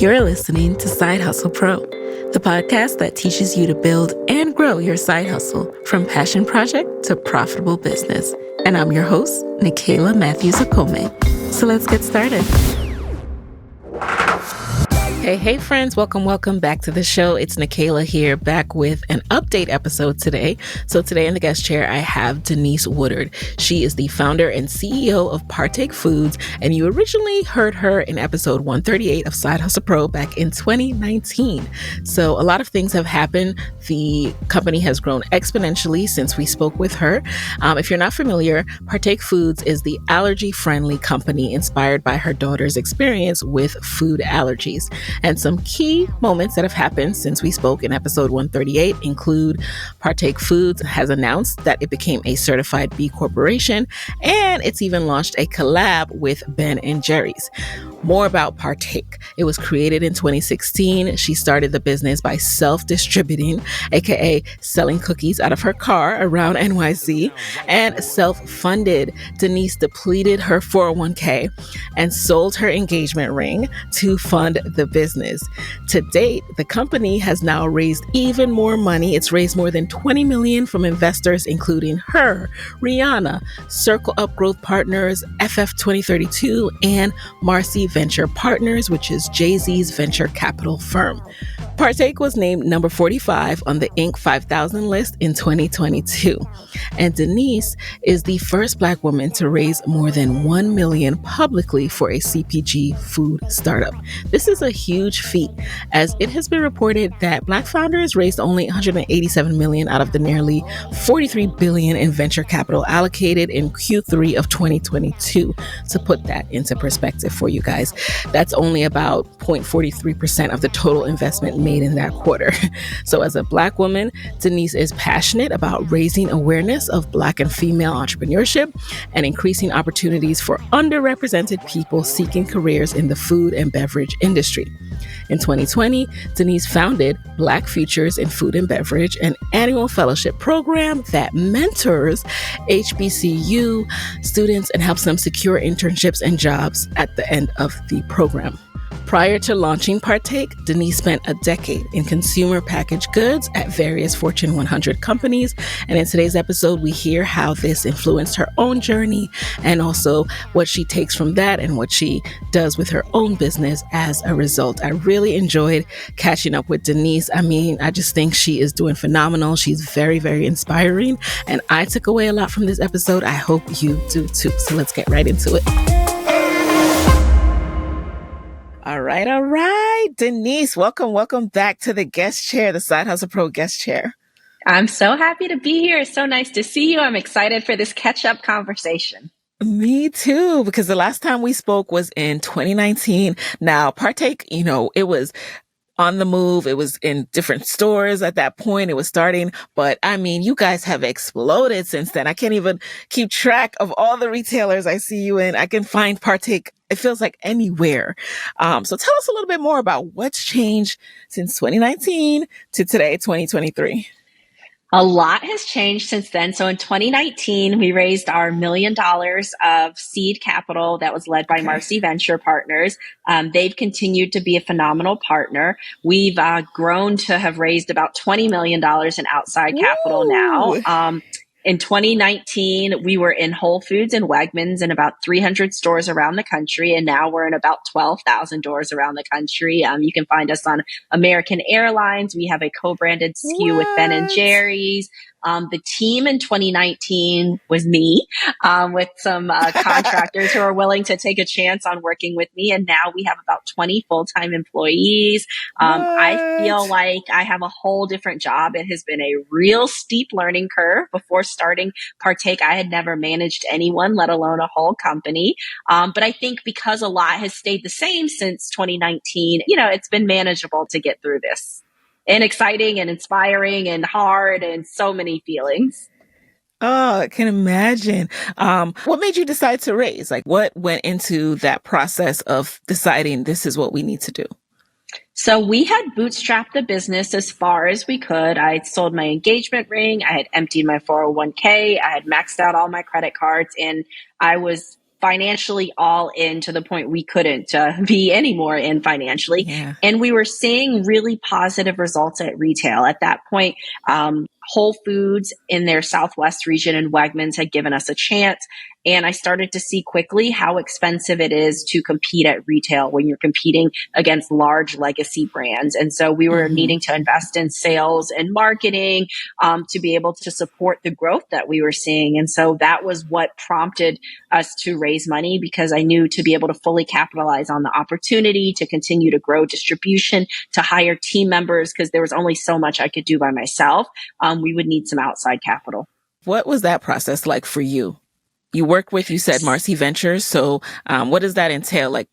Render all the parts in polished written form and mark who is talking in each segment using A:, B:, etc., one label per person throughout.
A: You're listening to Side Hustle Pro, the podcast that teaches you to build and grow your side hustle from passion project to profitable business. And I'm your host, Nikayla Matthews-Okome. So let's get started. Hey friends, welcome back to the show. It's Nikayla here, back with an update episode today. So today in the guest chair, I have Denise Woodard. She is the founder and CEO of Partake Foods, and you originally heard her in episode 138 of Side Hustle Pro back in 2019. So a lot of things have happened. The company has grown exponentially since we spoke with her. If you're not familiar, Partake Foods is the allergy-friendly company inspired by her daughter's experience with food allergies. And some key moments that have happened since we spoke in episode 138 include Partake Foods has announced that it became a certified B Corporation, and it's even launched a collab with Ben & Jerry's. More about Partake. It was created in 2016. She started the business by self-distributing, aka selling cookies out of her car around NYC, and self-funded. Denise depleted her 401k and sold her engagement ring to fund the business. To date, the company has now raised even more money. It's raised more than $20 million from investors, including HER, Rihanna, Circle Up Growth Partners, FF 2032, and Marcy Venture Partners, which is Jay-Z's venture capital firm. Partake was named number 45 on the Inc. 5000 list in 2022. And Denise is the first Black woman to raise more than $1 million publicly for a CPG food startup. This is a huge feat, as it has been reported that Black founders raised only $187 million out of the nearly $43 billion in venture capital allocated in Q3 of 2022. To put that into perspective for you guys, that's only about 0.43% of the total investment made in that quarter. So as a Black woman, Denise is passionate about raising awareness of Black and female entrepreneurship and increasing opportunities for underrepresented people seeking careers in the food and beverage industry. In 2020, Denise founded Black Futures in Food and Beverage, an annual fellowship program that mentors HBCU students and helps them secure internships and jobs at the end of the program. Prior to launching Partake, Denise spent a decade in consumer packaged goods at various Fortune 100 companies. And in today's episode, we hear how this influenced her own journey and also what she takes from that and what she does with her own business as a result. I really enjoyed catching up with Denise. I just think she is doing phenomenal. She's very, very inspiring. And I took away a lot from this episode. I hope you do too. So let's get right into it. All right. Denise, welcome back to the guest chair, the Side Hustle Pro guest chair.
B: I'm so happy to be here. It's so nice to see you. I'm excited for this catch-up conversation.
A: Me too, because the last time we spoke was in 2019. Now, Partake, it was on the move. It was in different stores at that point. It was starting. But you guys have exploded since then. I can't even keep track of all the retailers I see you in. I can find Partake, it feels like, anywhere. So tell us a little bit more about what's changed since 2019 to today, 2023.
B: A lot has changed since then. So in 2019, we raised our $1 million of seed capital that was led by Marcy Venture Partners. They've continued to be a phenomenal partner. We've grown to have raised about $20 million in outside capital now. In 2019, we were in Whole Foods and Wegmans in about 300 stores around the country, and now we're in about 12,000 doors around the country. You can find us on American Airlines. We have a co-branded SKU with Ben & Jerry's. The team in 2019 was me, with some contractors who are willing to take a chance on working with me. And now we have about 20 full-time employees. I feel like I have a whole different job. It has been a real steep learning curve. Before starting Partake, I had never managed anyone, let alone a whole company. But I think because a lot has stayed the same since 2019, it's been manageable to get through this. And exciting and inspiring and hard and so many feelings.
A: Oh, I can imagine. What made you decide to raise? What went into that process of deciding this is what we need to do?
B: So we had bootstrapped the business as far as we could. I had sold my engagement ring. I had emptied my 401k. I had maxed out all my credit cards, and I was financially all in to the point we couldn't be any more in financially.
A: Yeah.
B: And we were seeing really positive results at retail. At that point, Whole Foods in their Southwest region and Wegmans had given us a chance. And I started to see quickly how expensive it is to compete at retail when you're competing against large legacy brands. And so we were needing to invest in sales and marketing to be able to support the growth that we were seeing. And so that was what prompted us to raise money, because I knew to be able to fully capitalize on the opportunity to continue to grow distribution, to hire team members, because there was only so much I could do by myself. We would need some outside capital.
A: What was that process like for you? You work with, you said Marcy Ventures. So what does that entail? Like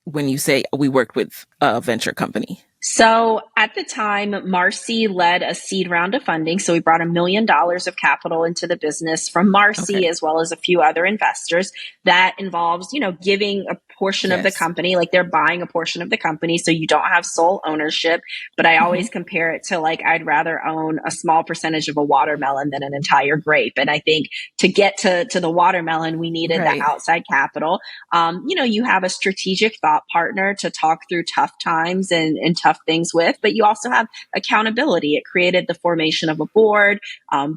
A: when you say we worked with a venture company?
B: So at the time, Marcy led a seed round of funding. So we brought $1 million of capital into the business from Marcy, as well as a few other investors. That involves, giving a portion of the company, like they're buying a portion of the company. So you don't have sole ownership. But I always compare it to like, I'd rather own a small percentage of a watermelon than an entire grape. And I think to get to the watermelon, we needed that outside capital. You have a strategic thought partner to talk through tough times and tough things with, but you also have accountability. It created the formation of a board,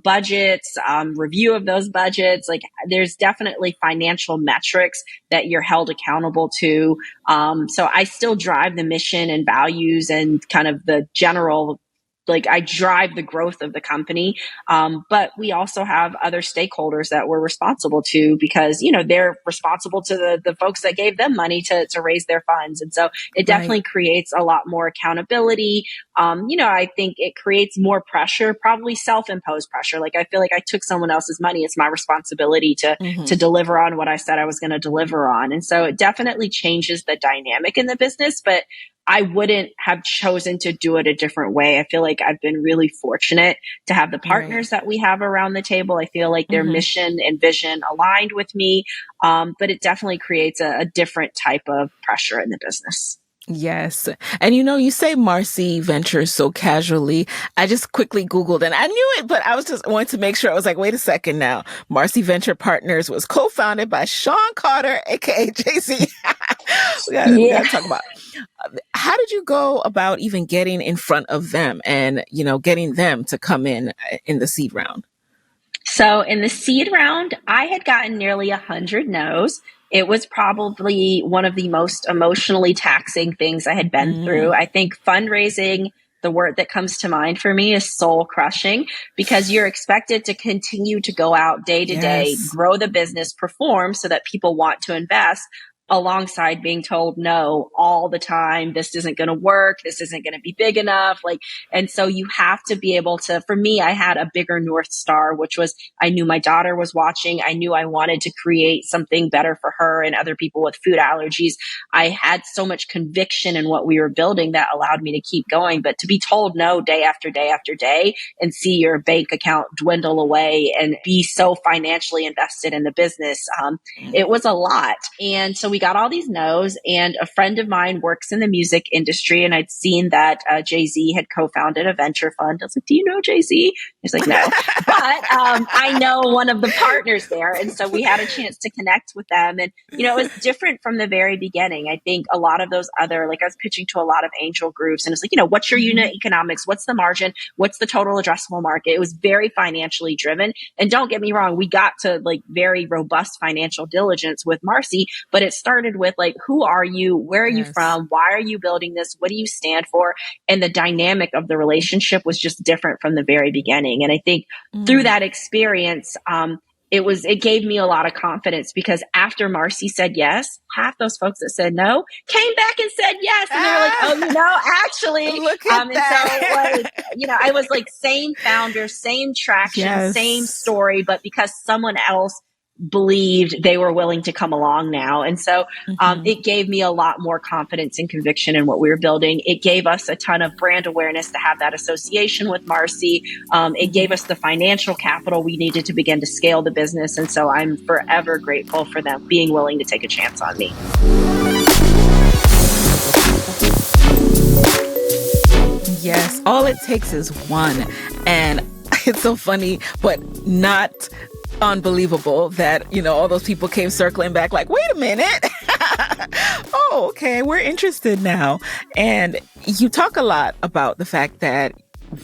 B: budgets, review of those budgets. Like there's definitely financial metrics that you're held accountable to. So I still drive the mission and values and kind of the general, like I drive the growth of the company. But we also have other stakeholders that we're responsible to, because, they're responsible to the folks that gave them money to raise their funds. And so it definitely creates a lot more accountability. I think it creates more pressure, probably self-imposed pressure. Like I feel like I took someone else's money. It's my responsibility to deliver on what I said I was going to deliver on. And so it definitely changes the dynamic in the business, but I wouldn't have chosen to do it a different way. I feel like I've been really fortunate to have the partners that we have around the table. I feel like their mission and vision aligned with me. But it definitely creates a different type of pressure in the business.
A: Yes. And you say Marcy Ventures so casually. I just quickly Googled and I knew it, but I was just wanting to make sure. I was like, wait a second now. Marcy Venture Partners was co-founded by Sean Carter, aka Jay-Z. we gotta talk about how did you go about even getting in front of them and, getting them to come in the seed round?
B: So in the seed round, I had gotten nearly 100 no's. It was probably one of the most emotionally taxing things I had been through. I think fundraising, the word that comes to mind for me is soul crushing, because you're expected to continue to go out day to day, grow the business, perform so that people want to invest, alongside being told no all the time. This isn't going to work. This isn't going to be big enough. And so you have to be able to, for me, I had a bigger North Star, which was I knew my daughter was watching. I knew I wanted to create something better for her and other people with food allergies. I had so much conviction in what we were building that allowed me to keep going. But to be told no day after day after day and see your bank account dwindle away and be so financially invested in the business, it was a lot. And so we got all these no's, and a friend of mine works in the music industry, and I'd seen that Jay-Z had co-founded a venture fund. I was like, do you know Jay-Z? He's like, no. But I know one of the partners there. And so we had a chance to connect with them. And, it was different from the very beginning. I think a lot of those other, like I was pitching to a lot of angel groups, and it's like, what's your unit economics? What's the margin? What's the total addressable market? It was very financially driven. And don't get me wrong, we got to like very robust financial diligence with Marcy, but it started with like, who are you? Where are you from? Why are you building this? What do you stand for? And the dynamic of the relationship was just different from the very beginning. And I think through that experience, it gave me a lot of confidence, because after Marcy said yes, half those folks that said no came back and said yes. And they're like, oh, actually,
A: look at that.
B: So I was like, same founder, same traction, same story, but because someone else believed, they were willing to come along now. And so it gave me a lot more confidence and conviction in what we were building. It gave us a ton of brand awareness to have that association with Marcy. It gave us the financial capital we needed to begin to scale the business. And so I'm forever grateful for them being willing to take a chance on me.
A: Yes, all it takes is one. And it's so funny, but not unbelievable that, all those people came circling back like, wait a minute. Oh, okay, we're interested now. And you talk a lot about the fact that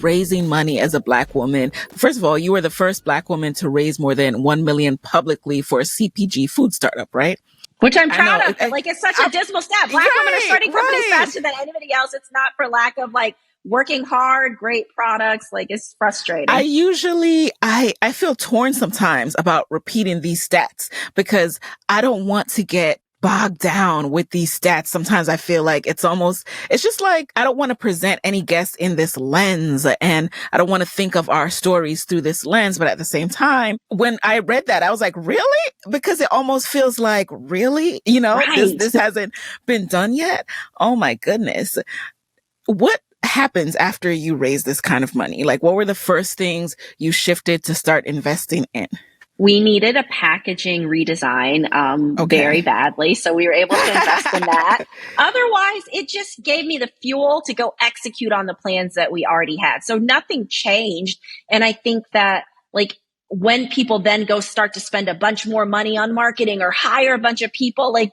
A: raising money as a Black woman, first of all, you were the first Black woman to raise more than 1 million publicly for a CPG food startup, right?
B: Which I'm
A: I
B: proud
A: know.
B: of, but like it's such a dismal stat. Black women are
A: Right,
B: starting companies
A: right.
B: faster than anybody else. It's not for lack of like working hard, great products. Like it's frustrating.
A: I feel torn sometimes about repeating these stats because I don't want to get bogged down with these stats. Sometimes I feel like it's just like, I don't want to present any guest in this lens, and I don't want to think of our stories through this lens. But at the same time, when I read that, I was like, really? Because it almost feels like, really?
B: Right.
A: This hasn't been done yet. Oh my goodness. What happens after you raise this kind of money? Like, what were the first things you shifted to start investing in?
B: We needed a packaging redesign very
A: Okay.
B: badly. So we were able to invest in that. Otherwise, it just gave me the fuel to go execute on the plans that we already had. So nothing changed. And I think that like when people then go start to spend a bunch more money on marketing or hire a bunch of people, like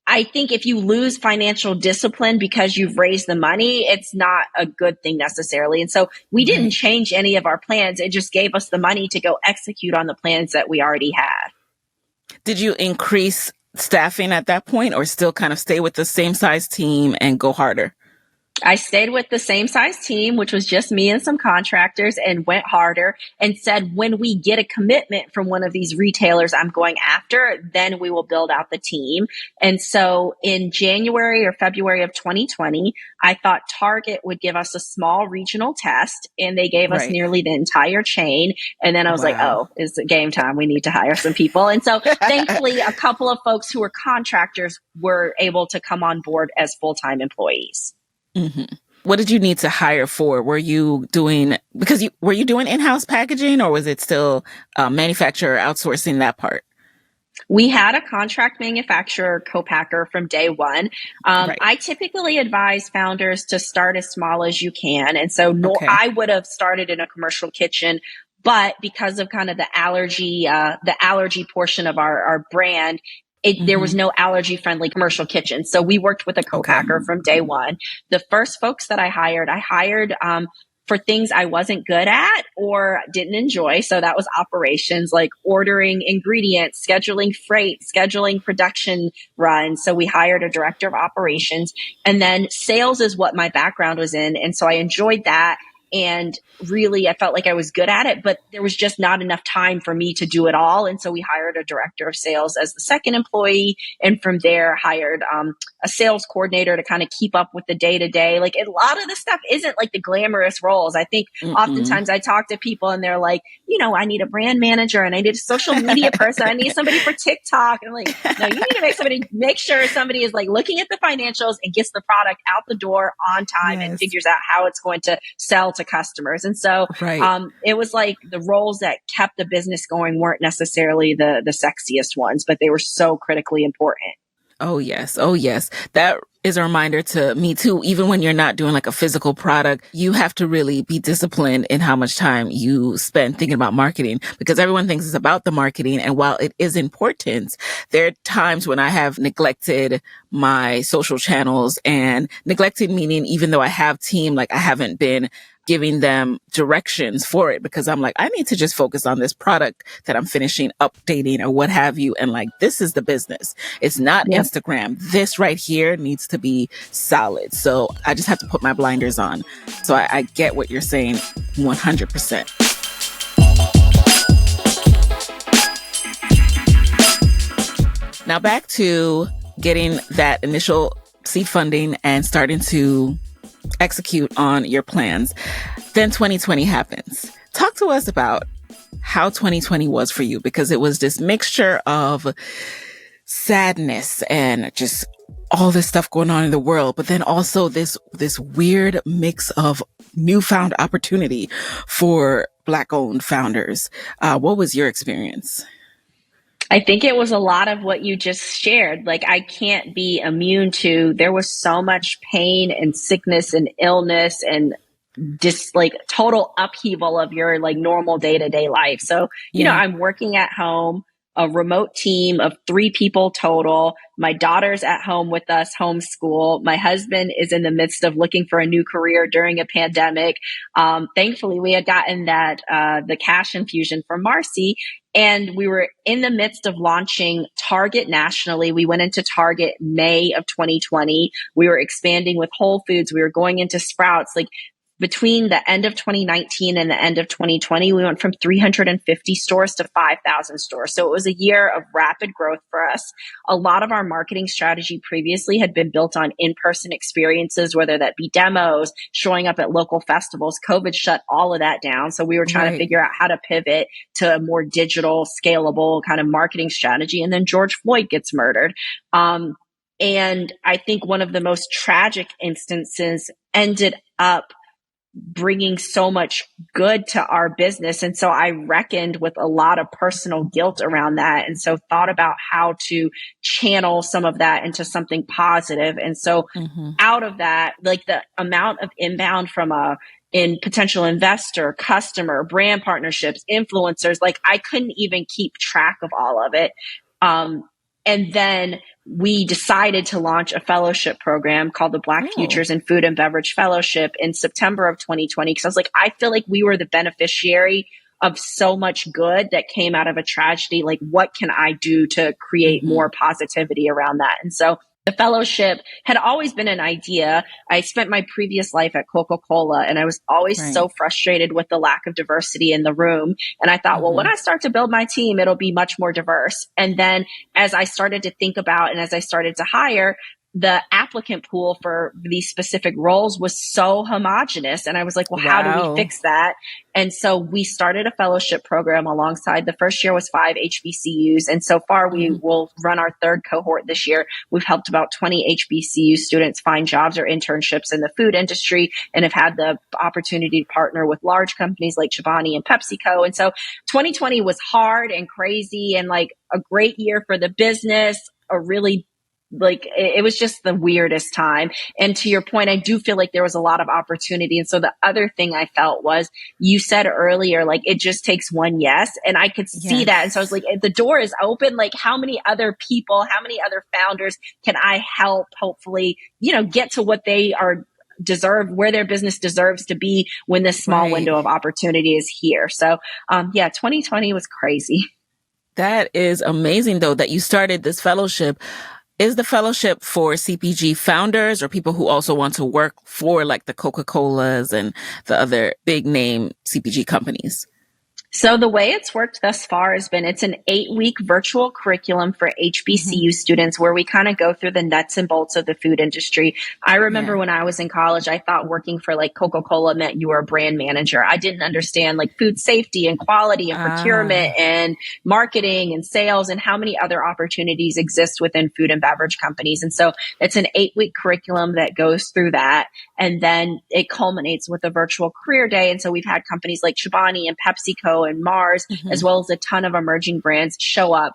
B: I think if you lose financial discipline because you've raised the money, it's not a good thing necessarily. And so we didn't
A: Right.
B: change any of our plans. It just gave us the money to go execute on the plans that we already had.
A: Did you increase staffing at that point or still kind of stay with the same size team and go harder?
B: I stayed with the same size team, which was just me and some contractors, and went harder and said, when we get a commitment from one of these retailers I'm going after, then we will build out the team. And so in January or February of 2020, I thought Target would give us a small regional test, and they gave us
A: Right.
B: nearly the entire chain. And then I was like,
A: Wow.
B: oh, it's game time. We need to hire some people. And so thankfully, a couple of folks who were contractors were able to come on board as full-time employees.
A: Mm-hmm. What did you need to hire for? Were you doing in-house packaging, or was it still manufacturer outsourcing that part?
B: We had a contract manufacturer co-packer from day one.
A: Right.
B: I typically advise founders to start as small as you can. And so
A: Okay.
B: I would have started in a commercial kitchen, but because of kind of the allergy portion of our brand, there was
A: Mm-hmm.
B: no allergy-friendly commercial kitchen. So we worked with a
A: Okay.
B: co-packer from day one. The first folks that I hired for things I wasn't good at or didn't enjoy. So that was operations, like ordering ingredients, scheduling freight, scheduling production runs. So we hired a director of operations, and then sales is what my background was in. And so I enjoyed that. And really, I felt like I was good at it, but there was just not enough time for me to do it all. And so we hired a director of sales as the second employee. And from there, hired a sales coordinator to kind of keep up with the day to day. Like a lot of the stuff isn't like the glamorous roles. I think
A: Mm-mm.
B: oftentimes I talk to people and they're like, I need a brand manager and I need a social media person. I need somebody for TikTok. And I'm like, no, you need to make sure somebody is like looking at the financials and gets the product out the door on time and
A: Yes.
B: figures out how it's going to sell to customers. And so
A: Right.
B: it was like the roles that kept the business going weren't necessarily the sexiest ones, but they were so critically important.
A: Oh, yes. Oh, yes. That is a reminder to me too. Even when you're not doing like a physical product, you have to really be disciplined in how much time you spend thinking about marketing, because everyone thinks it's about the marketing. And while it is important, there are times when I have neglected my social channels, and neglected meaning even though I have team, like I haven't been giving them directions for it, because I'm like, I need to just focus on this product that I'm finishing updating or what have you. And like, this is the business. It's not
B: Yep.
A: Instagram. This right here needs to be solid. So I just have to put my blinders on. So I get what you're saying 100%. Now back to getting that initial seed funding and starting to execute on your plans. Then 2020 happens. Talk to us about how 2020 was for you, because it was this mixture of sadness and just all this stuff going on in the world, but then also this weird mix of newfound opportunity for Black-owned founders. What was your experience?
B: I think it was a lot of what you just shared. Like, I can't be immune to, there was so much pain and sickness and illness and just like total upheaval of your like normal day-to-day life. So,
A: Yeah.
B: I'm working at home, a remote team of 3 people total. My daughter's at home with us, homeschool. My husband is in the midst of looking for a new career during a pandemic. Thankfully, we had gotten that the cash infusion from Marcy, and we were in the midst of launching Target nationally. We went into Target May of 2020. We were expanding with Whole Foods. We were going into Sprouts. Like between the end of 2019 and the end of 2020, we went from 350 stores to 5,000 stores. So it was a year of rapid growth for us. A lot of our marketing strategy previously had been built on in-person experiences, whether that be demos, showing up at local festivals. COVID shut all of that down. So we were trying to
A: Right.
B: figure out how to pivot to a more digital, scalable kind of marketing strategy. And then George Floyd gets murdered. And I think one of the most tragic instances ended up bringing so much good to our business. And so I reckoned with a lot of personal guilt around that. And so thought about how to channel some of that into something positive. And so
A: Mm-hmm.
B: out of that, like the amount of inbound from in potential investor, customer, brand partnerships, influencers, like I couldn't even keep track of all of it. And then we decided to launch a fellowship program called the Black
A: Oh.
B: Futures in Food and Beverage Fellowship in September of 2020. Because I was like, I feel like we were the beneficiary of so much good that came out of a tragedy. Like, what can I do to create
A: Mm-hmm.
B: more positivity around that? And so the fellowship had always been an idea. I spent my previous life at Coca-Cola, and I was always
A: Right.
B: so frustrated with the lack of diversity in the room. And I thought, well, when
A: Mm-hmm.
B: I start to build my team, it'll be much more diverse. And then as I started to think about and as I started to hire, the applicant pool for these specific roles was so homogenous. And I was like, well, how do we
A: Wow.
B: fix that? And so we started a fellowship program alongside. The first year was 5 HBCUs. And so far, we
A: Mm-hmm.
B: will run our third cohort this year. We've helped about 20 HBCU students find jobs or internships in the food industry and have had the opportunity to partner with large companies like Chobani and PepsiCo. And so 2020 was hard and crazy and like a great year for the business, a really like it was just the weirdest time. And to your point, I do feel like there was a lot of opportunity. And so the other thing I felt was you said earlier, like it just takes one yes. And I could see that. And so I was
A: Yes.
B: like, the door is open. Like how many other people, how many other founders can I help hopefully, get to what they are deserve, where their business deserves to be when this small
A: Right.
B: window of opportunity is here. So 2020 was crazy.
A: That is amazing, though, that you started this fellowship. Is the fellowship for CPG founders or people who also want to work for like the Coca-Colas and the other big name CPG companies?
B: So the way it's worked thus far has been it's an 8-week virtual curriculum for
A: Mm-hmm.
B: HBCU students where we kind of go through the nuts and bolts of the food industry. I remember
A: Yeah.
B: when I was in college, I thought working for like Coca-Cola meant you were a brand manager. I didn't understand like food safety and quality and procurement
A: Ah.
B: and marketing and sales and how many other opportunities exist within food and beverage companies. And so it's an 8-week curriculum that goes through that. And then it culminates with a virtual career day. And so we've had companies like Chobani and PepsiCo and Mars,
A: Mm-hmm.
B: as well as a ton of emerging brands show up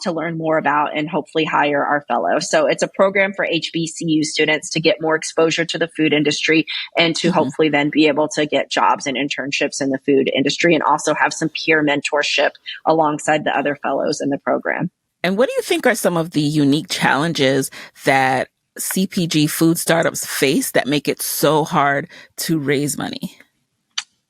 B: to learn more about and hopefully hire our fellows. So it's a program for HBCU students to get more exposure to the food industry and to
A: Mm-hmm.
B: hopefully then be able to get jobs and internships in the food industry and also have some peer mentorship alongside the other fellows in the program.
A: And what do you think are some of the unique challenges that CPG food startups face that make it so hard to raise money?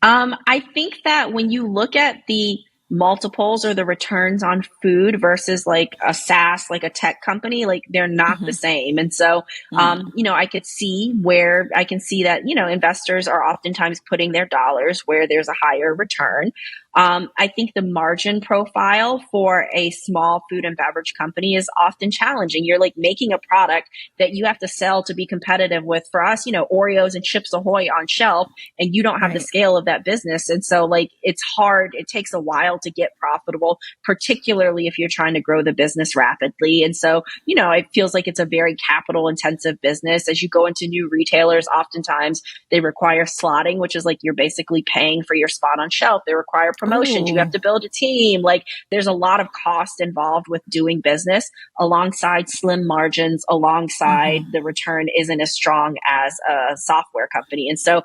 B: I think that when you look at the multiples or the returns on food versus like a SaaS, like a tech company, like they're not the
A: Mm-hmm.
B: same. And so,
A: Mm.
B: I could see where I can see that, investors are oftentimes putting their dollars where there's a higher return. I think the margin profile for a small food and beverage company is often challenging. You're like making a product that you have to sell to be competitive with, for us, Oreos and Chips Ahoy on shelf, and you don't have the
A: Right.
B: scale of that business. And so like it's hard. It takes a while to get profitable, particularly if you're trying to grow the business rapidly. And so, it feels like it's a very capital intensive business. As you go into new retailers, oftentimes they require slotting, which is like you're basically paying for your spot on shelf. They require promotions, you have
A: Oh.
B: to build a team. Like there's a lot of cost involved with doing business alongside slim margins, alongside the return isn't as strong as a software company. And so,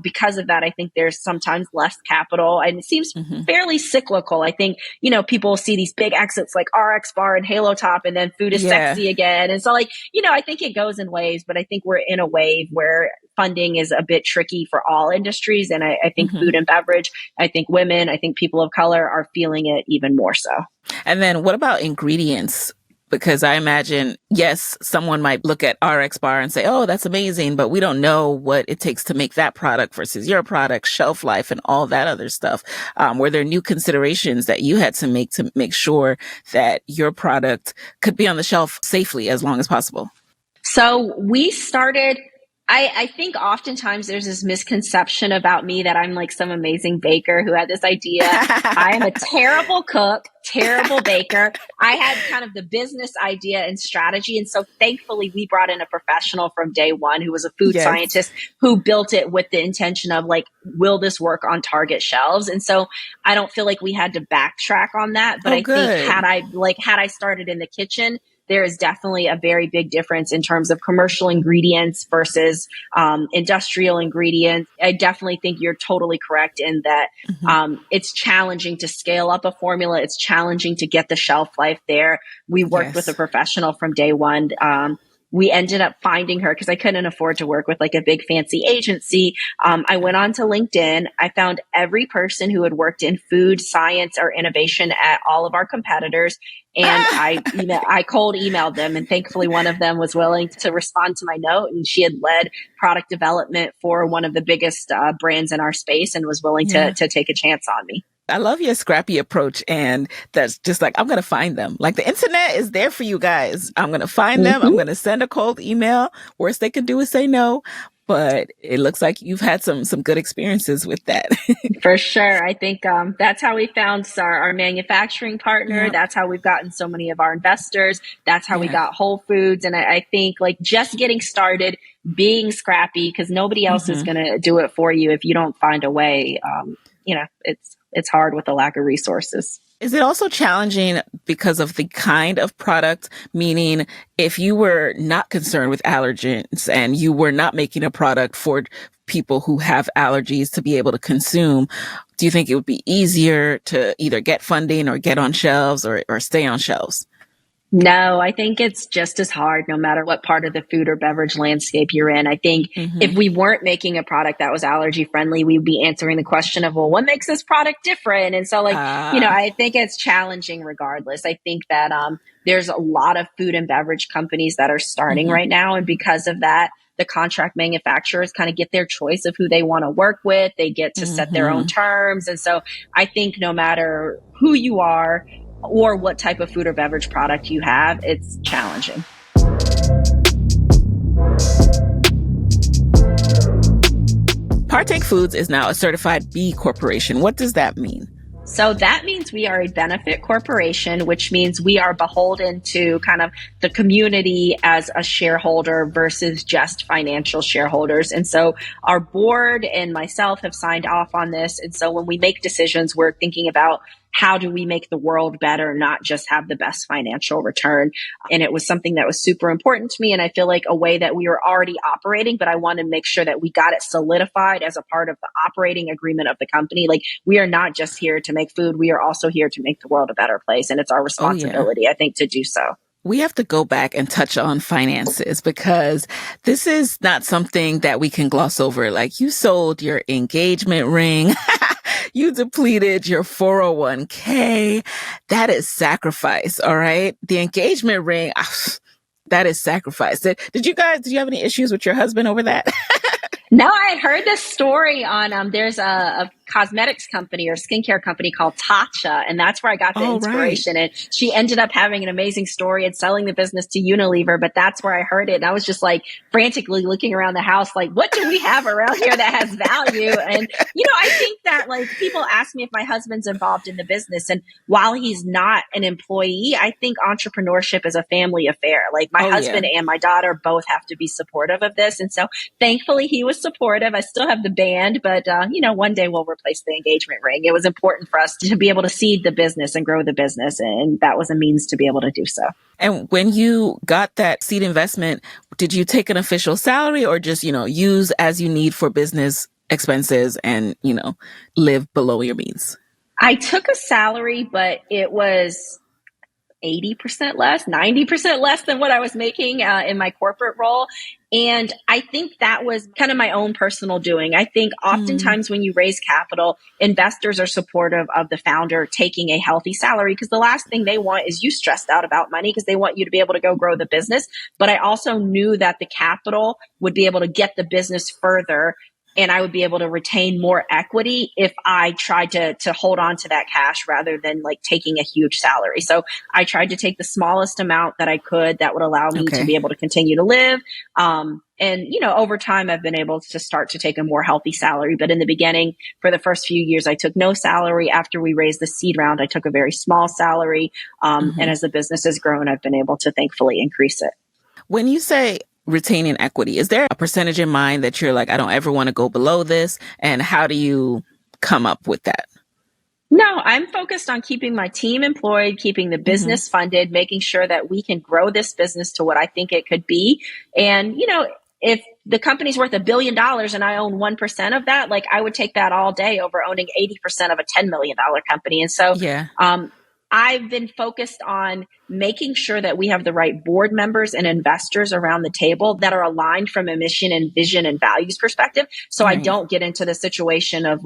B: because of that, I think there's sometimes less capital and it seems
A: Mm-hmm.
B: fairly cyclical. I think, people see these big exits like RX Bar and Halo Top, and then food is
A: Yeah.
B: sexy again. And so I think it goes in waves, but I think we're in a wave where funding is a bit tricky for all industries. And I think
A: Mm-hmm.
B: food and beverage, I think women, I think people of color are feeling it even more so.
A: And then what about ingredients? Because I imagine, yes, someone might look at RX Bar and say, oh, that's amazing, but we don't know what it takes to make that product versus your product, shelf life, and all that other stuff. Were there new considerations that you had to make sure that your product could be on the shelf safely as long as possible?
B: So we started, I think oftentimes there's this misconception about me that I'm like some amazing baker who had this idea. I am a terrible cook, terrible baker. I had kind of the business idea and strategy. And so thankfully we brought in a professional from day one who was a food
A: Yes.
B: scientist who built it with the intention of like, will this work on Target shelves? And so I don't feel like we had to backtrack on that. But
A: Oh,
B: I think
A: good.
B: had I started in the kitchen, there is definitely a very big difference in terms of commercial ingredients versus industrial ingredients. I definitely think you're totally correct in that it's challenging to scale up a formula. It's challenging to get the shelf life there. We worked with a professional from day one. We ended up finding her because I couldn't afford to work with like a big fancy agency. I went on to LinkedIn. I found every person who had worked in food, science, or innovation at all of our competitors. And I cold emailed them, and thankfully one of them was willing to respond to my note. And she had led product development for one of the biggest brands in our space and was willing to take a chance on me.
A: I love your scrappy approach. And that's just like, I'm going to find them. Like the internet is there for you guys. I'm going to find them. I'm going to send a cold email. Worst they can do is say no. But it looks like you've had some good experiences with that.
B: For sure. I think that's how we found our manufacturing partner.
A: Yep.
B: That's how we've gotten so many of our investors. That's how we got Whole Foods. And I think like just getting started, being scrappy, because nobody else is going to do it for you if you don't find a way. It's hard with the lack of resources.
A: Is it also challenging because of the kind of product? Meaning, if you were not concerned with allergens and you were not making a product for people who have allergies to be able to consume, do you think it would be easier to either get funding or get on shelves or stay on shelves?
B: No, I think it's just as hard no matter what part of the food or beverage landscape you're in. I think if we weren't making a product that was allergy friendly, we'd be answering the question of, well, what makes this product different? And so I think it's challenging regardless. I think that there's a lot of food and beverage companies that are starting right now. And because of that, the contract manufacturers kind of get their choice of who they want to work with. They get to set their own terms. And so I think no matter who you are, or what type of food or beverage product you have, it's challenging.
A: Partake Foods is now a certified B Corporation. What does that mean?
B: So that means we are a benefit corporation, which means we are beholden to kind of the community as a shareholder versus just financial shareholders. And so our board and myself have signed off on this. And so when we make decisions, we're thinking about how do we make the world better, not just have the best financial return. And it was something that was super important to me. And I feel like a way that we were already operating, but I want to make sure that we got it solidified as a part of the operating agreement of the company. Like we are not just here to make food. We are also here to make the world a better place. And it's our responsibility, I think, to do so.
A: We have to go back and touch on finances because this is not something that we can gloss over. Like you sold your engagement ring. You depleted your 401k. That is sacrifice. All right. The engagement ring, that is sacrifice. Did you have any issues with your husband over that?
B: No, I had heard this story on, there's a cosmetics company or skincare company called Tatcha. And that's where I got the inspiration. Right. And she ended up having an amazing story and selling the business to Unilever. But that's where I heard it. And I was just like frantically looking around the house, like, what do we have around here that has value? And, I think that like people ask me if my husband's involved in the business. And while he's not an employee, I think entrepreneurship is a family affair. Like my husband and my daughter both have to be supportive of this. And so thankfully he was was supportive. I still have the band, but one day we'll replace the engagement ring. It was important for us to be able to seed the business and grow the business, and that was a means to be able to do so.
A: And when you got that seed investment, did you take an official salary or just, use as you need for business expenses and, live below your means?
B: I took a salary, but it was 80% less, 90% less than what I was making in my corporate role. And I think that was kind of my own personal doing. I think oftentimes when you raise capital, investors are supportive of the founder taking a healthy salary, because the last thing they want is you stressed out about money, because they want you to be able to go grow the business. But I also knew that the capital would be able to get the business further, and I would be able to retain more equity if I tried to hold on to that cash rather than like taking a huge salary. So I tried to take the smallest amount that I could that would allow me to be able to continue to live. Over time, I've been able to start to take a more healthy salary. But in the beginning, for the first few years, I took no salary. After we raised the seed round, I took a very small salary. And as the business has grown, I've been able to thankfully increase it.
A: When you say retaining equity, is there a percentage in mind that you're like, I don't ever want to go below this? And how do you come up with that?
B: No, I'm focused on keeping my team employed, keeping the business funded, making sure that we can grow this business to what I think it could be. And, if the company's worth $1 billion and I own 1% of that, like I would take that all day over owning 80% of a $10 million company. And so, I've been focused on making sure that we have the right board members and investors around the table that are aligned from a mission and vision and values perspective. So I don't get into the situation of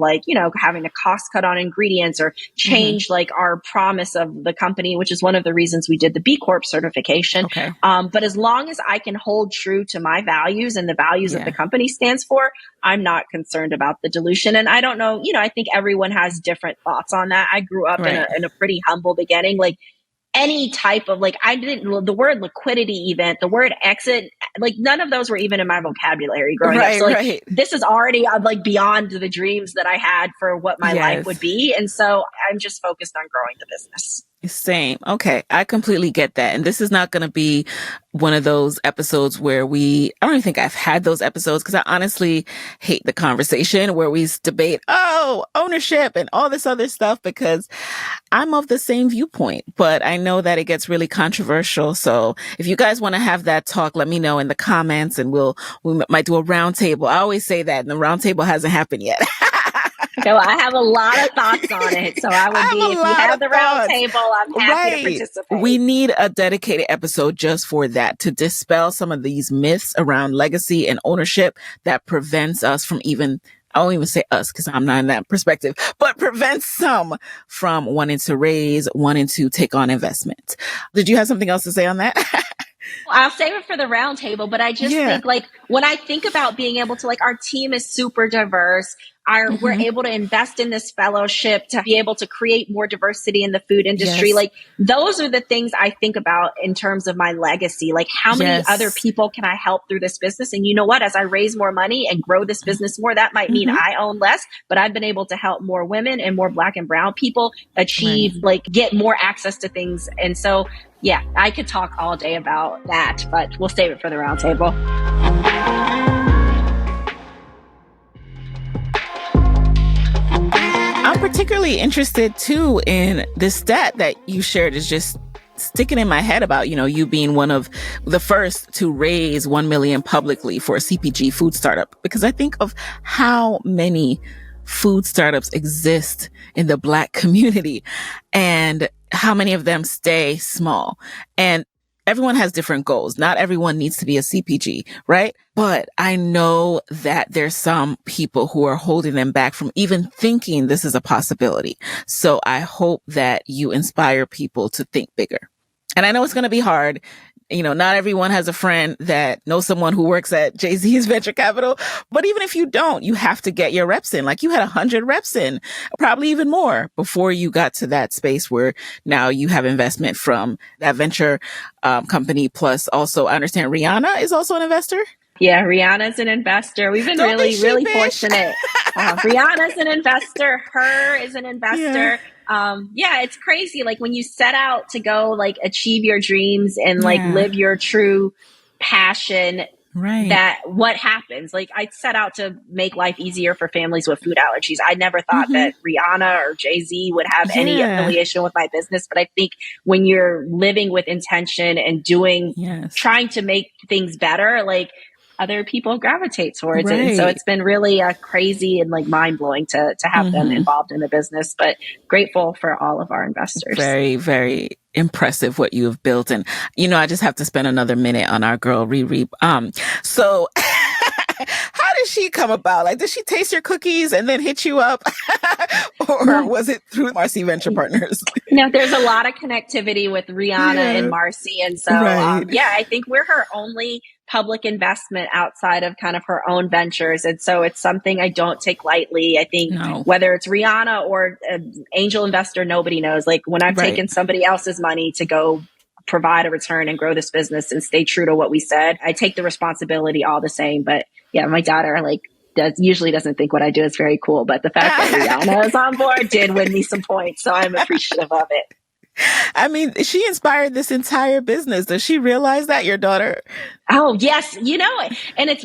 B: having to cost cut on ingredients or change our promise of the company, which is one of the reasons we did the B Corp certification. But as long as I can hold true to my values and the values that the company stands for, I'm not concerned about the dilution. And I don't know, I think everyone has different thoughts on that. I grew up in a pretty humble beginning. Like any type of the word liquidity event, the word exit, none of those were even in my vocabulary growing up. So this is already beyond the dreams that I had for what my life would be. And so I'm just focused on growing the business.
A: Same. Okay. I completely get that. And this is not going to be one of those episodes where I don't even think I've had those episodes, because I honestly hate the conversation where we debate, ownership and all this other stuff, because I'm of the same viewpoint, but I know that it gets really controversial. So if you guys want to have that talk, let me know in the comments and we might do a round table. I always say that, and the round table hasn't happened yet.
B: So I have a lot of thoughts on it. So I would if you have the round table, I'm happy to participate.
A: We need a dedicated episode just for that, to dispel some of these myths around legacy and ownership that prevents us from I won't even say us because I'm not in that perspective, but prevents some from wanting to take on investment. Did you have something else to say on that?
B: I'll save it for the round table, but I just think when I think about being able to our team is super diverse. We're able to invest in this fellowship to be able to create more diversity in the food industry. Those are the things I think about in terms of my legacy. How many other people can I help through this business? And you know what? As I raise more money and grow this business more, that might mean I own less, but I've been able to help more women and more Black and brown people achieve, get more access to things. And so, I could talk all day about that, but we'll save it for the round table.
A: I'm particularly interested too in this stat that you shared, is just sticking in my head about, you being one of the first to raise 1 million publicly for a CPG food startup, because I think of how many food startups exist in the Black community and how many of them stay small. And everyone has different goals. Not everyone needs to be a CPG, right? But I know that there's some people who are holding them back from even thinking this is a possibility. So I hope that you inspire people to think bigger. And I know it's going to be hard. Not everyone has a friend that knows someone who works at Jay-Z's venture capital. But even if you don't, you have to get your reps in. You had 100 reps in, probably even more, before you got to that space where now you have investment from that venture company. Plus, also, I understand Rihanna is also an investor.
B: Yeah, Rihanna's an investor. We've been really fortunate. Rihanna's an investor. HER is an investor. It's crazy. When you set out to go achieve your dreams and live your true passion,
A: Right.
B: that what happens. Like, I set out to make life easier for families with food allergies. I never thought
A: Mm-hmm.
B: that Rihanna or Jay-Z would have any
A: Yeah.
B: affiliation with my business. But I think when you're living with intention and doing,
A: Yes.
B: trying to make things better, like, other people gravitate towards it. And so
A: Right.
B: it's been really crazy and like mind blowing to have them
A: Mm-hmm.
B: involved in the business, but grateful for all of our investors.
A: Very, very impressive what you have built. And, I just have to spend another minute on our girl, Riri. So how did she come about? Like, did she taste your cookies and then hit you up? Or
B: No,
A: was it through Marcy Venture Partners?
B: no, there's a lot of connectivity with Rihanna and
A: Yeah.
B: Marcy. And so,
A: Right.
B: yeah, I think we're her only public investment outside of kind of her own ventures. And so it's something I don't take lightly. I think
A: No.
B: whether it's Rihanna or an angel investor, nobody knows. Like, when I've
A: Right.
B: taken somebody else's money to go provide a return and grow this business and stay true to what we said, I take the responsibility all the same. But yeah, my daughter, like, usually doesn't think what I do is very cool, but the fact that Rihanna is on board did win me some points. So I'm appreciative of it.
A: I mean, she inspired this entire business. Does she realize that, your daughter?
B: Oh, yes. And it's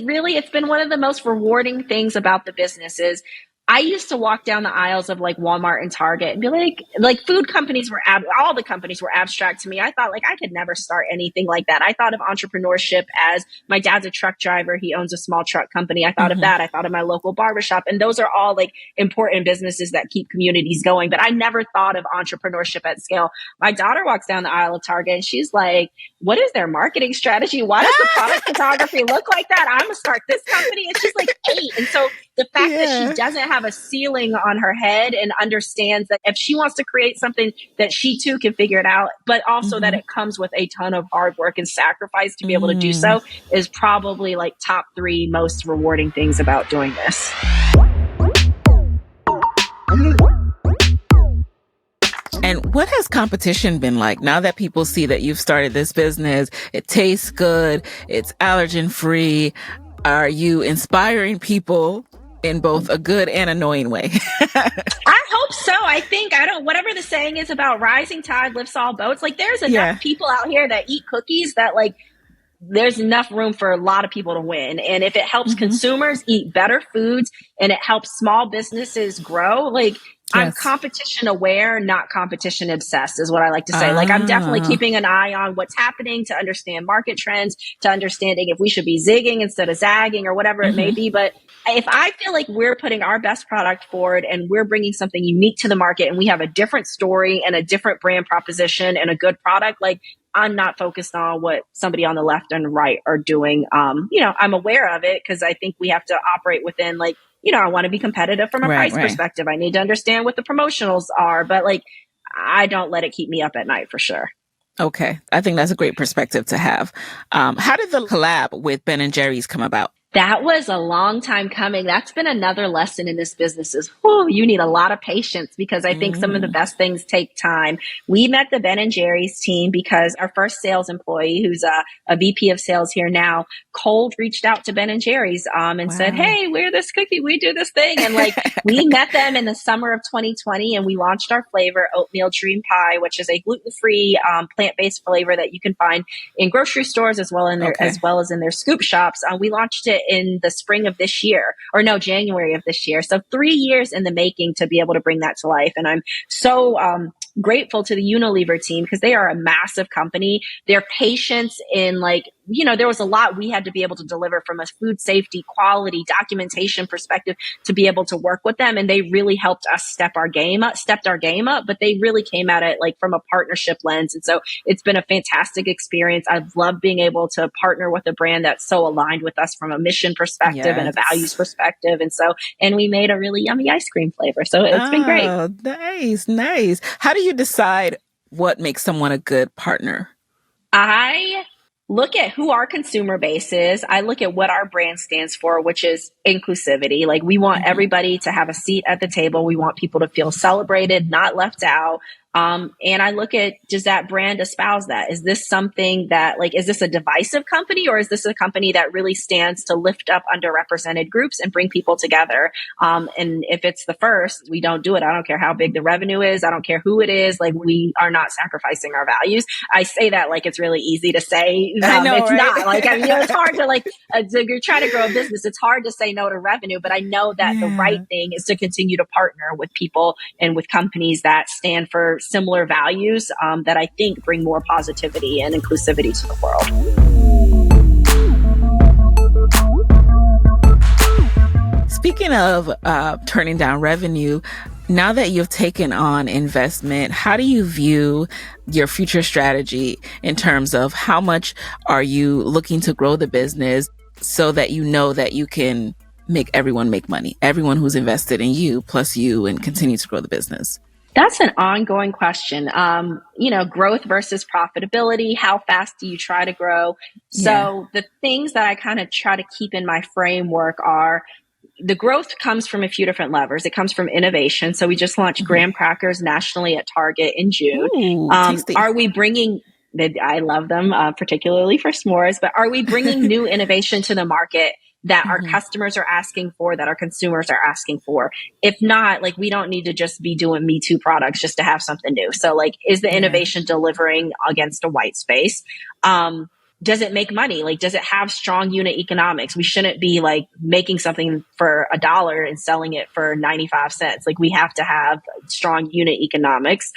B: been one of the most rewarding things about the business is I used to walk down the aisles of like Walmart and Target and be like food companies were, all the companies were abstract to me. I thought like I could never start anything like that. I thought of entrepreneurship as my dad's a truck driver. He owns a small truck company. I thought of that. I thought of my local barbershop. And those are all like important businesses that keep communities going. But I never thought of entrepreneurship at scale. My daughter walks down the aisle of Target and she's like, what is their marketing strategy? Why does the product photography look like that? I'm going to start this company. And she's like 8. And so the fact that she doesn't have a ceiling on her head and understands that if she wants to create something that she too can figure it out, but also that it comes with a ton of hard work and sacrifice to be able to do so is probably like top 3 most rewarding things about doing this.
A: And what has competition been like now that people see that you've started this business? It tastes good. It's allergen free. Are you inspiring people in both a good and annoying way?
B: I hope so. I think, whatever the saying is about rising tide lifts all boats. Like, there's enough people out here that eat cookies that like, there's enough room for a lot of people to win. And if it helps consumers eat better foods and it helps small businesses grow, like, I'm competition aware, not competition obsessed is what I like to say. Like, I'm definitely keeping an eye on what's happening to understand market trends, to understanding if we should be zigging instead of zagging or whatever it may be. But if I feel like we're putting our best product forward and we're bringing something unique to the market and we have a different story and a different brand proposition and a good product, like, I'm not focused on what somebody on the left and right are doing. I'm aware of it because I think we have to operate within like, I want to be competitive from a price perspective. I need to understand what the promotionals are, but like, I don't let it keep me up at night for sure.
A: Okay. I think that's a great perspective to have. How did the collab with Ben and Jerry's come about?
B: That was a long time coming. That's been another lesson in this business is, you need a lot of patience because I think some of the best things take time. We met the Ben and Jerry's team because our first sales employee, who's a VP of sales here now, cold reached out to Ben and Jerry's and said, hey, we're this cookie. We do this thing. And like, we met them in the summer of 2020 and we launched our flavor, Oatmeal Dream Pie, which is a gluten-free, plant-based flavor that you can find in grocery stores as well as in their scoop shops. We launched it in the spring of this year, January of this year. So 3 years in the making to be able to bring that to life. And I'm so grateful to the Unilever team because they are a massive company. Their patience in there was a lot we had to be able to deliver from a food safety, quality, documentation perspective to be able to work with them. And they really helped us stepped our game up, but they really came at it like from a partnership lens. And so it's been a fantastic experience. I've loved being able to partner with a brand that's so aligned with us from a mission perspective and a values perspective. And we made a really yummy ice cream flavor. So it's been great.
A: Oh, nice. How do you decide what makes someone a good partner?
B: I look at who our consumer base is. I look at what our brand stands for, which is inclusivity. Like, we want everybody to have a seat at the table. We want people to feel celebrated, not left out. And I look at, does that brand espouse that? Is this something that, like, is this a divisive company, or is this a company that really stands to lift up underrepresented groups and bring people together? And if it's the first, we don't do it. I don't care how big the revenue is. I don't care who it is. Like, we are not sacrificing our values. I say that like it's really easy to say.
A: I know,
B: it's
A: right?
B: not. Like, I mean, it's hard to, like, you're trying to grow a business. It's hard to say no to revenue, but I know that the right thing is to continue to partner with people and with companies that stand for similar values, that I think bring more positivity and inclusivity to the world.
A: Speaking of turning down revenue, now that you've taken on investment, how do you view your future strategy in terms of how much are you looking to grow the business so that you know that you can make everyone make money, everyone who's invested in you plus you, and continue to grow the business?
B: That's an ongoing question. Growth versus profitability. How fast do you try to grow? So the things that I kind of try to keep in my framework are, the growth comes from a few different levers. It comes from innovation. So we just launched graham crackers nationally at Target in June.
A: Ooh, tasty.
B: Are we bringing, I love them, particularly for s'mores, but are we bringing new innovation to the market that our customers are asking for, that our consumers are asking for? If not, like, we don't need to just be doing Me Too products just to have something new. So, like, is the innovation delivering against a white space? Does it make money? Like, does it have strong unit economics? We shouldn't be like making something for $1 and selling it for 95 cents. Like, we have to have strong unit economics.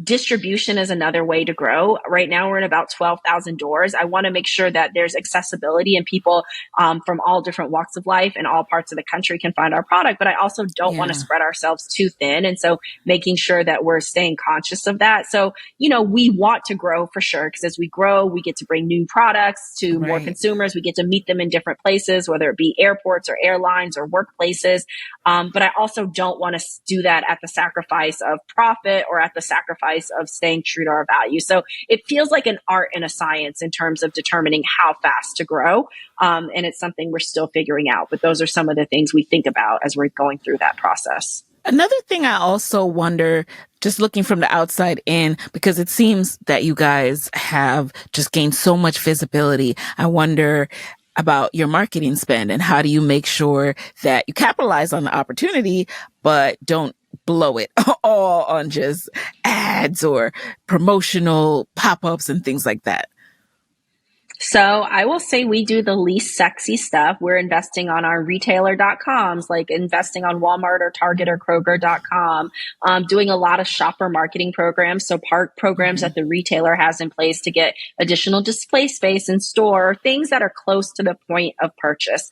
B: Distribution is another way to grow. Right now, we're in about 12,000 doors. I want to make sure that there's accessibility and people from all different walks of life and all parts of the country can find our product. But I also don't want to spread ourselves too thin. And so making sure that we're staying conscious of that. So, we want to grow for sure, because as we grow, we get to bring new products to more consumers. We get to meet them in different places, whether it be airports or airlines or workplaces. But I also don't want to do that at the sacrifice of profit or at the sacrifice of staying true to our values. So it feels like an art and a science in terms of determining how fast to grow. And it's something we're still figuring out. But those are some of the things we think about as we're going through that process.
A: Another thing I also wonder, just looking from the outside in, because it seems that you guys have just gained so much visibility, I wonder about your marketing spend and how do you make sure that you capitalize on the opportunity, but don't blow it all on just ads or promotional pop-ups and things like that?
B: So I will say we do the least sexy stuff. We're investing on our retailer.coms, like investing on Walmart or Target or Kroger.com, doing a lot of shopper marketing programs. So programs that the retailer has in place to get additional display space in store, things that are close to the point of purchase.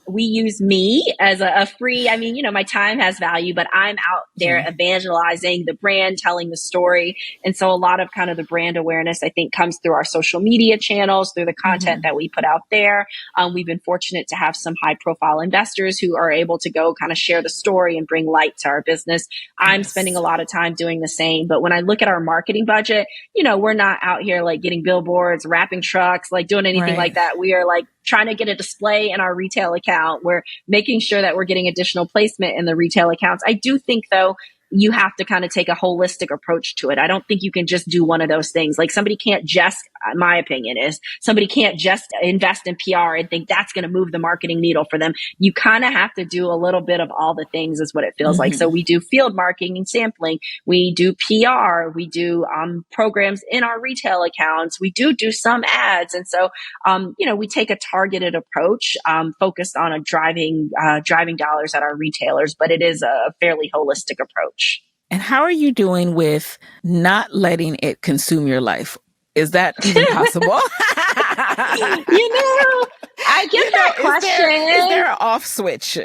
B: We use me as a free, my time has value, but I'm out there evangelizing the brand, telling the story. And so a lot of kind of the brand awareness, I think, comes through our social media channels, through the content that we put out there. We've been fortunate to have some high profile investors who are able to go kind of share the story and bring light to our business. I'm spending a lot of time doing the same. But when I look at our marketing budget, we're not out here like getting billboards, wrapping trucks, like doing anything like that. We are like trying to get a display in our retail account. We're making sure that we're getting additional placement in the retail accounts. I do think, though, you have to kind of take a holistic approach to it. I don't think you can just do one of those things. Like, somebody can't just, my opinion is, somebody can't just invest in PR and think that's going to move the marketing needle for them. You kind of have to do a little bit of all the things, is what it feels like. So we do field marketing and sampling. We do PR. We do programs in our retail accounts. We do some ads. And so, we take a targeted approach, focused on driving dollars at our retailers, but it is a fairly holistic approach.
A: And how are you doing with not letting it consume your life? Is that even possible?
B: I get that question.
A: Is there an off switch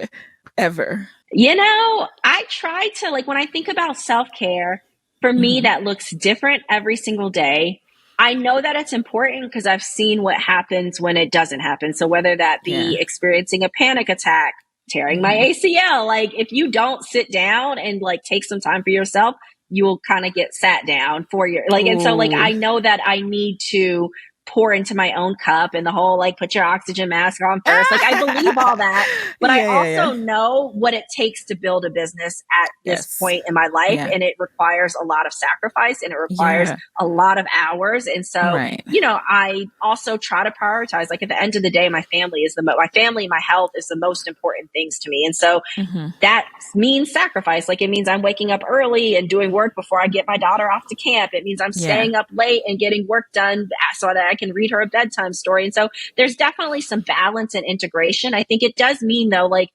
A: ever?
B: I try to, like, when I think about self-care, for me, that looks different every single day. I know that it's important because I've seen what happens when it doesn't happen. So whether that be experiencing a panic attack, tearing my ACL, like, if you don't sit down and like take some time for yourself, you will kind of get sat down for your, like, and so like, I know that I need to pour into my own cup and the whole like put your oxygen mask on first. Like I believe all that, but I
A: Yeah, yeah,
B: also
A: yeah.
B: know what it takes to build a business at this
A: Yes.
B: point in my life.
A: Yeah.
B: And it requires a lot of sacrifice and it requires
A: Yeah.
B: a lot of hours. And so,
A: Right.
B: I also try to prioritize, like at the end of the day, my family is my family, my health is the most important things to me. And so
A: Hmm.
B: that means sacrifice. Like it means I'm waking up early and doing work before I get my daughter off to camp. It means I'm
A: Yeah.
B: staying up late and getting work done so that I can read her a bedtime story. And so there's definitely some balance and integration. I think it does mean though, like,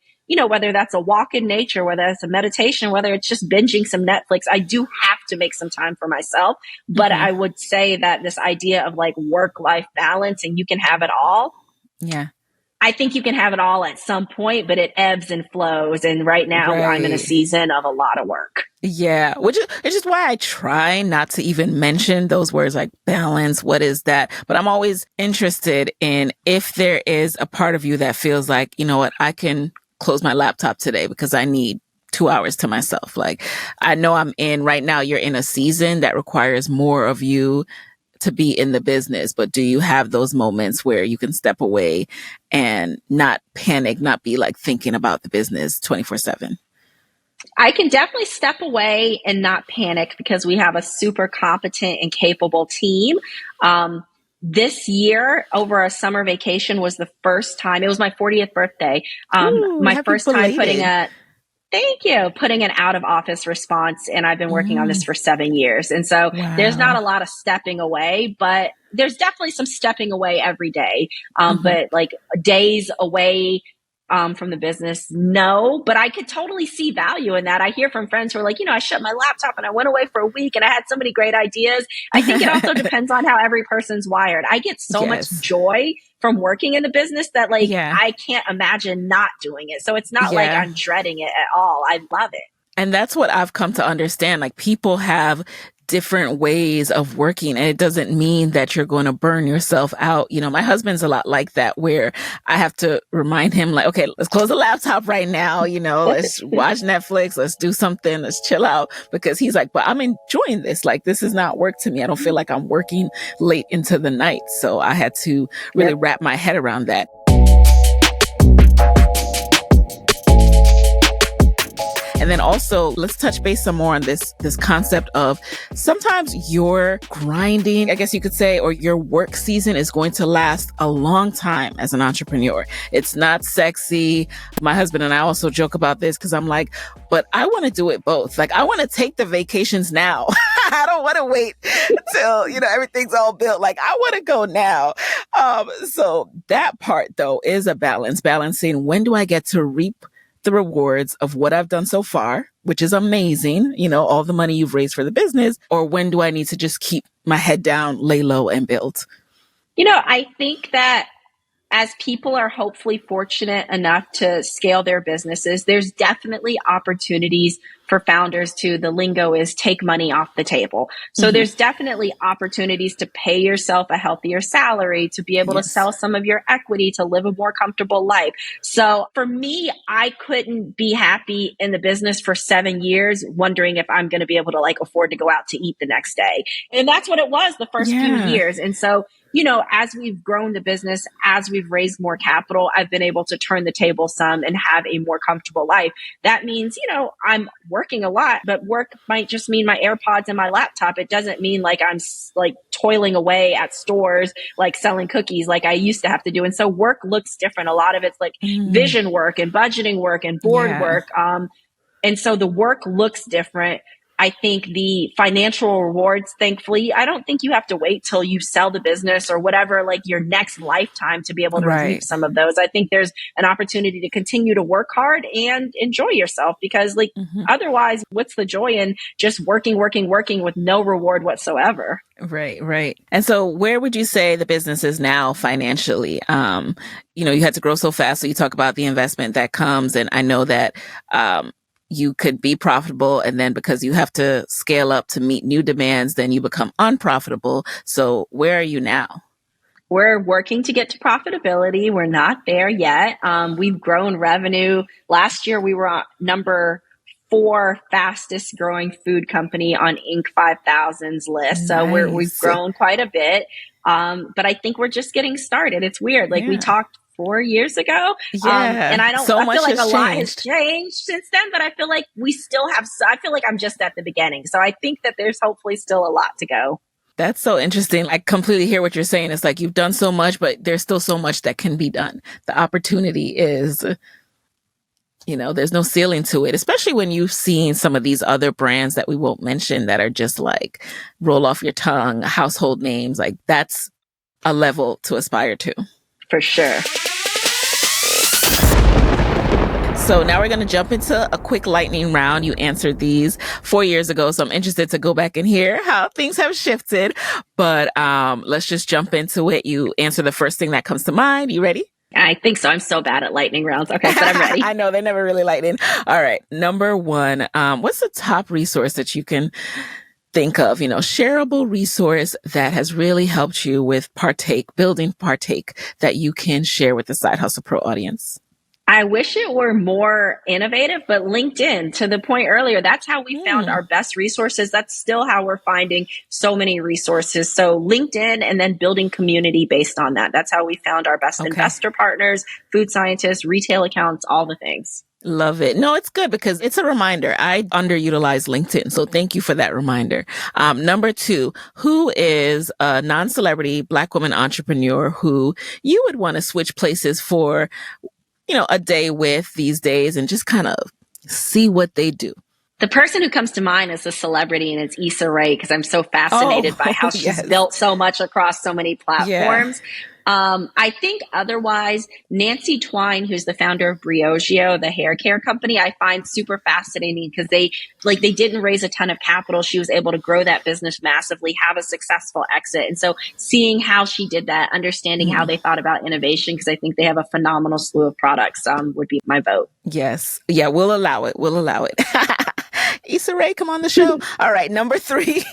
B: whether that's a walk in nature, whether it's a meditation, whether it's just binging some Netflix, I do have to make some time for myself. But
A: Hmm.
B: I would say that this idea of like work life balance and you can have it all,
A: Yeah.
B: I think you can have it all at some point, but it ebbs and flows. And right now I'm in a
A: Right.
B: season of a lot of work.
A: Yeah, which is it's just why I try not to even mention those words like balance. What is that? But I'm always interested in if there is a part of you that feels like, you know what, I can close my laptop today because I need 2 hours to myself. Like I know I'm in right now, you're in a season that requires more of you to be in the business, but do you have those moments where you can step away and not panic, not be like thinking about the business 24/7?
B: I can definitely step away and not panic because we have a super competent and capable team. This year, over a summer vacation, was the first time, it was my 40th birthday.
A: Ooh,
B: My
A: happy
B: first time
A: belated.
B: thank you, putting an out of office response. And I've been working on this
A: Mm,
B: for 7 years. And so there's not
A: wow.
B: a lot of stepping away, but there's definitely some stepping away every day.
A: Hmm.
B: But like days away from the business, no, but I could totally see value in that. I hear from friends who are like, I shut my laptop and I went away for a week and I had so many great ideas. I think it also depends on how every person's wired. I get so much
A: Yes.
B: joy from working in the business that like
A: Yeah.
B: I can't imagine not doing it. So it's not like
A: Yeah.
B: I'm dreading it at all. I love it.
A: And that's what I've come to understand. Like people have different ways of working, and it doesn't mean that you're going to burn yourself out. My husband's a lot like that, where I have to remind him, like, okay, let's close the laptop right now. Let's watch Netflix, let's do something, let's chill out. Because he's like, but I'm enjoying this. Like, this is not work to me. I don't feel like I'm working late into the night. So I had to really
B: Yep.
A: wrap my head around that. And then also let's touch base some more on this concept of sometimes your grinding, I guess you could say, or your work season is going to last a long time as an entrepreneur. It's not sexy. My husband and I also joke about this because I'm like, but I want to do it both. Like I want to take the vacations now. I don't want to wait until, everything's all built. Like I want to go now. So that part though is a balancing when do I get to reap the rewards of what I've done so far, which is amazing, all the money you've raised for the business, or when do I need to just keep my head down, lay low and build?
B: I think that as people are hopefully fortunate enough to scale their businesses, there's definitely opportunities for founders to, the lingo is take money off the table. So
A: Mm-hmm.
B: there's definitely opportunities to pay yourself a healthier salary, to be able to
A: Yes.
B: sell some of your equity, to live a more comfortable life. So for me, I couldn't be happy in the business for 7 years, wondering if I'm going to be able to like afford to go out to eat the next day. And that's what it was the first few
A: Yeah.
B: years. And so as we've grown the business, as we've raised more capital, I've been able to turn the table some and have a more comfortable life. That means, I'm working a lot, but work might just mean my AirPods and my laptop. It doesn't mean like I'm like toiling away at stores, like selling cookies like I used to have to do. And so work looks different. A lot of it's like
A: Mm,
B: vision work and budgeting work and board
A: yeah.
B: work. And so the work looks different. I think the financial rewards, thankfully, I don't think you have to wait till you sell the business or whatever, like your next lifetime to be able to reap
A: Right.
B: some of those. I think there's an opportunity to continue to work hard and enjoy yourself because like
A: Mm-hmm.
B: otherwise, what's the joy in just working, working, working with no reward whatsoever?
A: Right, right. And so where would you say the business is now financially? You had to grow so fast. So you talk about the investment that comes. And I know that you could be profitable. And then because you have to scale up to meet new demands, then you become unprofitable. So where are you now?
B: We're working to get to profitability. We're not there yet. We've grown revenue. Last year, we were number 4 fastest growing food company on Inc. 5000's list. So we've
A: Nice.
B: grown quite a bit. But I think we're just getting started. It's weird. Like we
A: Yeah.
B: talked 4 years ago.
A: Yeah.
B: And
A: So
B: I feel
A: much
B: like
A: has
B: a lot has
A: changed.
B: changed since then, but I feel like we still have, I feel like I'm just at the beginning. So I think that there's hopefully still a lot to go.
A: That's so interesting. I completely hear what you're saying. It's like you've done so much, but there's still so much that can be done. The opportunity is, there's no ceiling to it, especially when you've seen some of these other brands that we won't mention that are just like roll off your tongue, household names. Like that's a level to aspire to.
B: For sure.
A: So now we're going to jump into a quick lightning round. You answered these 4 years ago, so I'm interested to go back and hear how things have shifted. But let's just jump into it. You answer the first thing that comes to mind. You ready?
B: I think so. I'm so bad at lightning rounds. Okay, but I'm ready.
A: I know, they're never really lightning. All right. Number one, what's the top resource that you can think of, shareable resource that has really helped you with building Partake that you can share with the Side Hustle Pro audience?
B: I wish it were more innovative, but LinkedIn, to the point earlier, that's how we found our best resources. That's still how we're finding so many resources. So LinkedIn and then building community based on that. That's how we found our best investor partners, food scientists, retail accounts, all the things.
A: Love it. No, it's good because it's a reminder. I underutilize LinkedIn. So thank you for that reminder. Number two, who is a non-celebrity Black woman entrepreneur who you would want to switch places for, a day with these days and just kind of see what they do?
B: The person who comes to mind is a celebrity, and it's Issa Rae, because I'm so fascinated by how she's built so much across so many platforms. Yeah. I think otherwise, Nancy Twine, who's the founder of Briogeo, the hair care company, I find super fascinating because they didn't raise a ton of capital. She was able to grow that business massively, have a successful exit. And so seeing how she did that, understanding how they thought about innovation, because I think they have a phenomenal slew of products, would be my vote.
A: Yes. Yeah, we'll allow it. Issa Rae, come on the show. All right. Number three,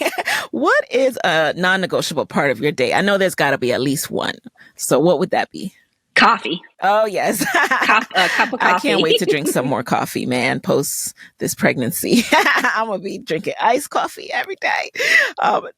A: what is a non-negotiable part of your day? I know there's got to be at least one. So what would that be?
B: Coffee.
A: Oh, yes.
B: Cup of coffee.
A: I can't wait to drink some more coffee, man, post this pregnancy. I'm going to be drinking iced coffee every day.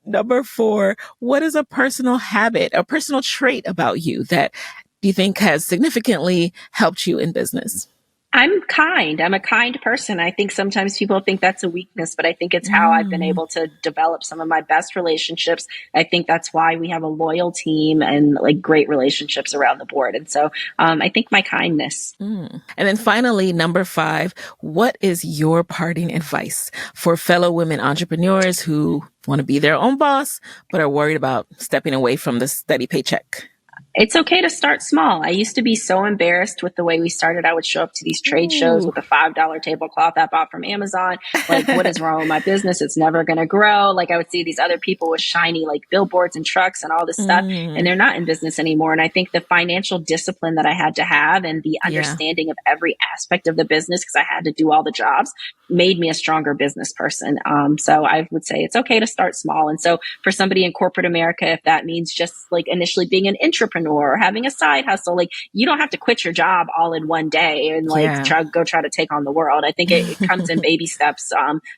A: Number four, what is a personal habit, a personal trait about you that you think has significantly helped you in business?
B: I'm kind. I'm a kind person. I think sometimes people think that's a weakness, but I think it's how I've been able to develop some of my best relationships. I think that's why we have a loyal team and like great relationships around the board. And so I think my kindness.
A: And then finally, number five, what is your parting advice for fellow women entrepreneurs who want to be their own boss, but are worried about stepping away from the steady paycheck?
B: It's okay to start small. I used to be so embarrassed with the way we started. I would show up to these trade shows with a $5 tablecloth I bought from Amazon. Like, what is wrong with my business? It's never going to grow. Like, I would see these other people with shiny, like, billboards and trucks and all this stuff, and they're not in business anymore. And I think the financial discipline that I had to have and the understanding of every aspect of the business, because I had to do all the jobs, made me a stronger business person. So I would say it's okay to start small. And so for somebody in corporate America, if that means just like initially being an entrepreneur or having a side hustle, like you don't have to quit your job all in one day and like try to take on the world. I think it comes in baby steps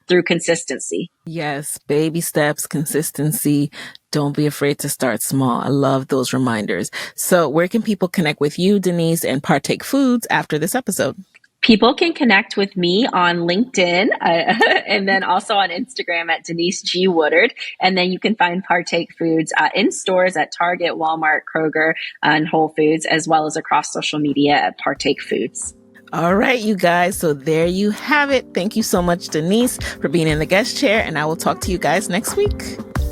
B: through consistency.
A: Yes, baby steps, consistency. Don't be afraid to start small. I love those reminders. So where can people connect with you, Denise, and Partake Foods after this episode?
B: People can connect with me on LinkedIn and then also on Instagram at Denise G. Woodard. And then you can find Partake Foods in stores at Target, Walmart, Kroger, and Whole Foods, as well as across social media at Partake Foods.
A: All right, you guys. So there you have it. Thank you so much, Denise, for being in the guest chair. And I will talk to you guys next week.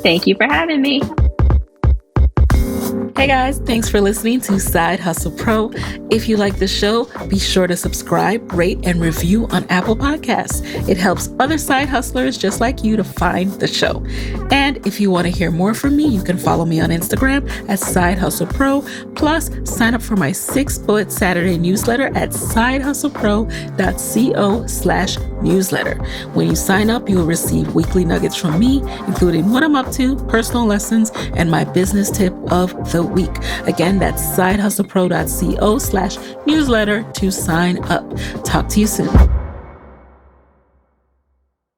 B: Thank you for having me.
A: Hey guys, thanks for listening to Side Hustle Pro. If you like the show, be sure to subscribe, rate, and review on Apple Podcasts. It helps other side hustlers just like you to find the show. And if you want to hear more from me, you can follow me on Instagram at Side Hustle Pro. Plus, sign up for my 6-bullet Saturday newsletter at sidehustlepro.co/newsletter. When you sign up, you will receive weekly nuggets from me, including what I'm up to, personal lessons, and my business tip of the week. Again, that's sidehustlepro.co/newsletter to sign up. Talk to you soon.